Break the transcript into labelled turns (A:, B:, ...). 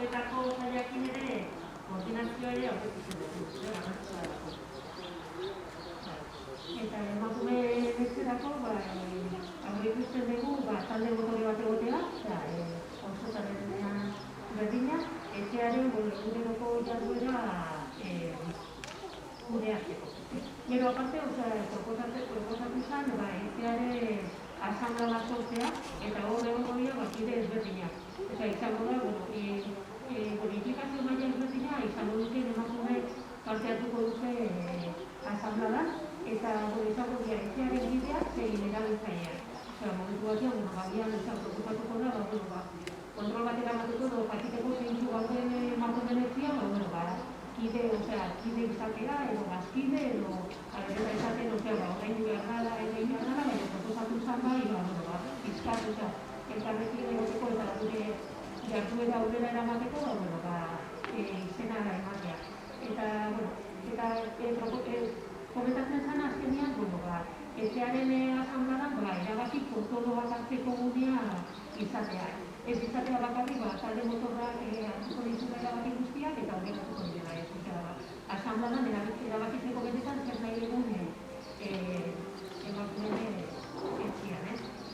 A: emakumeetako saiakin ere koordinazioa ere aurreikusten dugu. Eta emakume bezerako aurreikusten dugu talde motore bat egotea, oso taldean berdina, etxearen eguneroko jarduera kudeatzeko. Gero aparte, proposatu zen, etxearen asamblea bat sortzea, eta hor egongo dira kide ezberdinak. Eta izango da, implikazio maila ezberdina, izango dute emakumeek parte hartuko dute asamblean, eta izango dira etxearen bideak zein erabiltzaileak. Momentu batean, gabian proposatuko da, kontrol bat eramateko edo jakiteko zeintzu gauden emakumeen etxea, kide izatera, edo bazkide, edo izaten, orain behar dala, baina proposatu zen izkatu, elkarrekin egoteko eta gure jarduera aurrera eramateko, izena ematea. Eta komentatzen zen azkenean, etxearen asamblean erabaki potoloak hartzeko gunea izatea. Ez izatea bakarrik, talde motorrak hartuko dizula erabaki guztiak eta horrek hartuko dira. Asamblean erabaki